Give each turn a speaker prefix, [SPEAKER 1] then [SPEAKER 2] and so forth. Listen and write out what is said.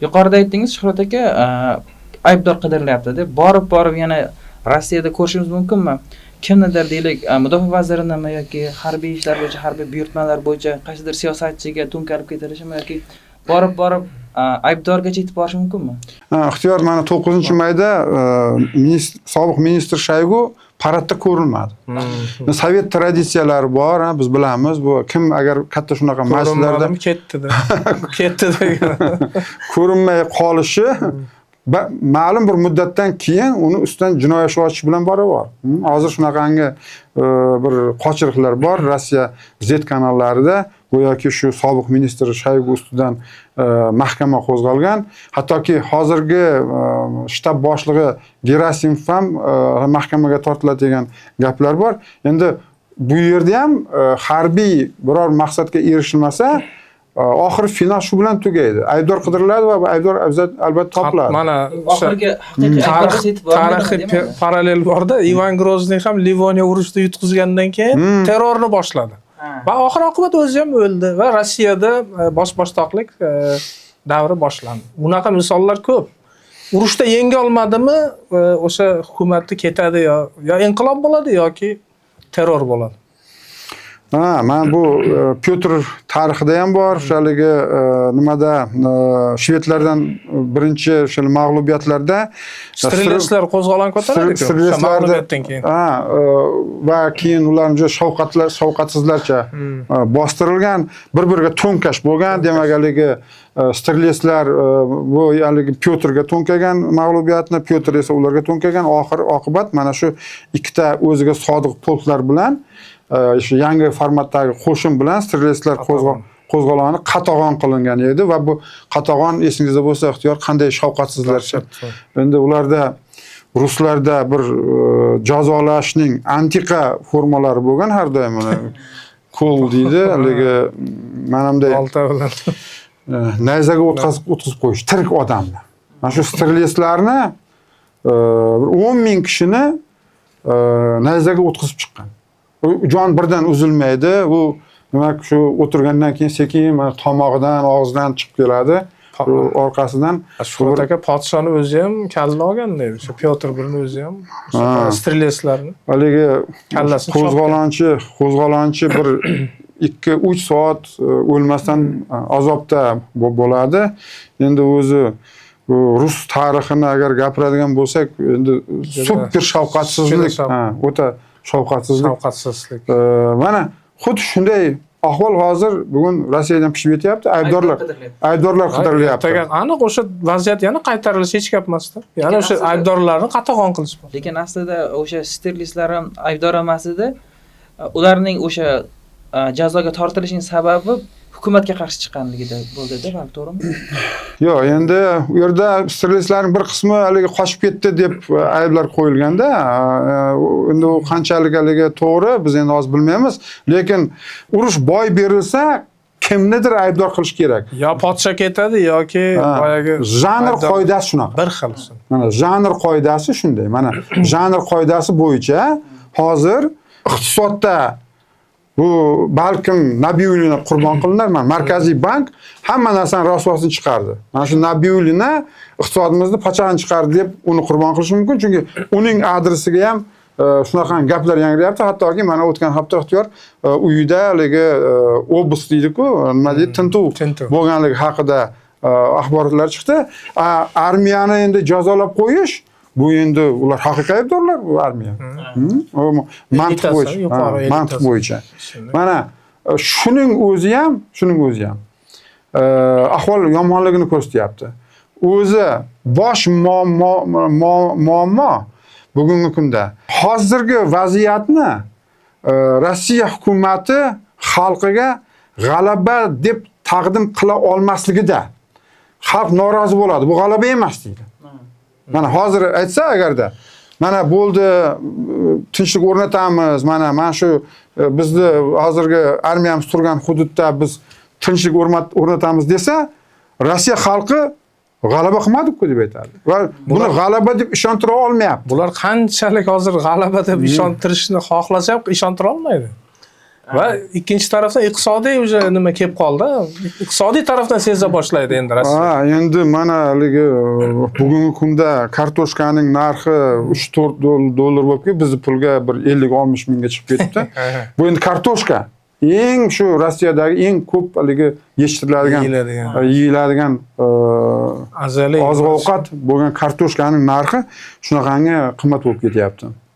[SPEAKER 1] Yuqorida aytdingiz Shuhrat aka, aybdor qidirilyapti deb. Borib yana Rossiyada ko'rishimiz mumkinmi? Kimnidir deylik, mudofaa vazirinimi yoki harbiy ishlar bo'yicha, harbiy buyurtmalar bo'yicha qaysidir siyosatchiga to'nkarib ketilishimi yoki borib aybdorgacha yetib borish mumkinmi?
[SPEAKER 2] Ixtiyor mana 9-mayda sobiq ministr Shoygu paradda ko'rinmadi. Sovet traditsiyalari bor, biz bilamiz. Bu kim agar katta shunaqa masjidlarda
[SPEAKER 3] ketdi
[SPEAKER 2] ko'rinmay qolishi ma'lum bir muddatdan keyin uni ustidan jinoiy ish ochish bilan baravar. Hozir shunaqangi bir qochiriqlar bor Rossiya Z kanallarida, go'yoki shu sobiq ministr Shoygu ustidan mahkama qo'zg'algan. Hattoki hozirgi shtab boshlig'i Gerasimov ham mahkamaga tortiladi degan gaplar bor. Endi bu yerda ham harbiy biror maqsadga erishilmasa, oxir final shu bilan tugaydi. Aybdor qidiriladi va aybdor albatta topiladi.
[SPEAKER 3] Mana
[SPEAKER 1] oxirgi haqiqiy
[SPEAKER 3] tarixiy parallel borda. Ivan Grozniy ham Livoniya urushida yutqizgandan keyin terrorni boshladi. Va oxir oqibat o'zi ham o'ldi va Rossiyada bosh-boshtoqlik davri boshlandi. Bunaqa misollar ko'p. Urushda yenga olmadimi, o'sha hukumatni ketadi yo inqilob bo'ladi yoki terror bo'ladi.
[SPEAKER 2] Men bu Pyotr tarixida ham bor, o'shaligi nimada shvedlardan birinchi o'sha mag'lubiyatlarda
[SPEAKER 3] Streletslar qo'zg'olon ko'taradi-ku, mag'lubiyatdan keyin.
[SPEAKER 2] Va keyin ularni juda shafqatsizlarcha bostirilgan, bir-biriga to'nkash bo'lgan, demak haligi Streletslar bu haligi Pyotrga to'nkagan mag'lubiyatni, Pyotr esa ularga to'nkagan. Oxir oqibat mana shu ikkita o'ziga sodiq polklar bilan shu yangi formatdagi qo'shin bilan Streletslar qo'zg'oloni qatag'on qilingan edi va bu qatag'on esingizda bo'lsa, Ixtiyor, qanday shafqatsizlarcha. Endi ularda ruslarda bir jazolashning antiqa formalari bo'lgan, har doim uni kol deydi, haligi manamday
[SPEAKER 3] olta bilan
[SPEAKER 2] nayzaga o'tkazib qo'yish tirik odamni. Mana shu Streletslarni 10,000 kishini nayzaga o'tkazib chiqqan. Jon birdan uzilmaydi. U demak shu o'tirgandan keyin sekin tomog'idan, og'zidan chiqib keladi. Orqasidan
[SPEAKER 3] Shuhrat aka podshoni o'zi ham kalla olganda, o'sha Pyotr birini o'zi ham Streletslarni
[SPEAKER 2] haligi
[SPEAKER 3] kallasini
[SPEAKER 2] qo'zg'olonchi bir 2-3 soat o'lmasdan azobda bo'ladi. Endi o'zi rus tarixini agar gapiradigan bo'lsak, endi super shafqatsizlik, o'ta shafqatsizlik. Mana xuddi shunday ahvol hozir bugun Rossiyadan pishib ketyapti. Aybdorlar qidirilyapti.
[SPEAKER 3] Aniq o'sha vaziyat yana qaytarilishi hech gap emasda. Yana o'sha aybdorlarni qatag'on qilish bor.
[SPEAKER 1] Lekin aslida o'sha Streletslar ham aybdor emas edi. Ularning o'sha jazoga tortilishining sababi hukumatga qarshi chiqqanligida bo'ldi-da, balki to'g'rimi?
[SPEAKER 2] Yo'q, endi u yerda Streletslarning bir qismi haligi qochib ketdi deb ayblar qo'yilganda, endi u qanchalik haligi to'g'ri biz endi hozir bilmaymiz, lekin urush boy berilsa kimnidir aybdor qilish kerak.
[SPEAKER 3] Yo podsha ketadi yoki boyagi
[SPEAKER 2] janr qoidasi shunaqa.
[SPEAKER 3] Bir xil.
[SPEAKER 2] Mana janr qoidasi shunday. Mana janr qoidasi bo'yicha hozir iqtisodda bu balkim Nabiyulina qurbon qilinar. Markaziy bank hamma narsani rasvosini chiqardi. Mana shu Nabiyulina iqtisodimizni pachag'ini chiqardi deb uni qurbon qilish mumkin, chunki uning adresiga ham shunaqa gaplar yangrayapti. Hattoki mana o'tgan hafta Ixtiyor uyida haligi obus deydi-ku, nima deydi, tintuv bo'lganligi haqida axborotlar chiqdi. Armiyani endi jazolab qo'yish, bu endi ular haqiqiy aybdorlar, bu armiya. Mantiq bo'yicha. Mana shuning o'zi ham ahvol yomonligini ko'rsatyapti. O'zi bosh muammo bugungi kunda hozirgi vaziyatni Rossiya hukumati xalqiga g'alaba deb taqdim qila olmasligida xalq norozi bo'ladi. Bu g'alaba emas deydi. Mana hozir aytsa agarda, mana bo'ldi, tinchlik o'rnatamiz, mana shu bizni hozirgi armiyamiz turgan hududda biz tinchlik o'rnatamiz desa, Rossiya xalqi g'alaba qilmadik-ku deb aytadi. Va buni g'alaba deb ishontira olmayapti.
[SPEAKER 3] Bular qanchalik hozir g'alaba deb ishontirishni xohlasa ham ishontira olmaydi. Va ikkinchi tarafdan iqtisodiy уже nima kelib qoldi. Iqtisodiy tarafdan seza boshlaydi endi Rossiya.
[SPEAKER 2] Ha, endi mana haligi bugungi kunda kartoshkaning narxi 3-4 dollar bo'lib ketdi, bizni pulga bir 50-60 mingga chiqib ketdi. Bu endi kartoshka eng shu Rossiyadagi eng ko'p haligi yetishtiriladigan, yeyiladigan
[SPEAKER 3] azaliy
[SPEAKER 2] oziq-ovqat bo'lgan kartoshkaning narxi shunaqangi qimmat bo'lib ketyapti.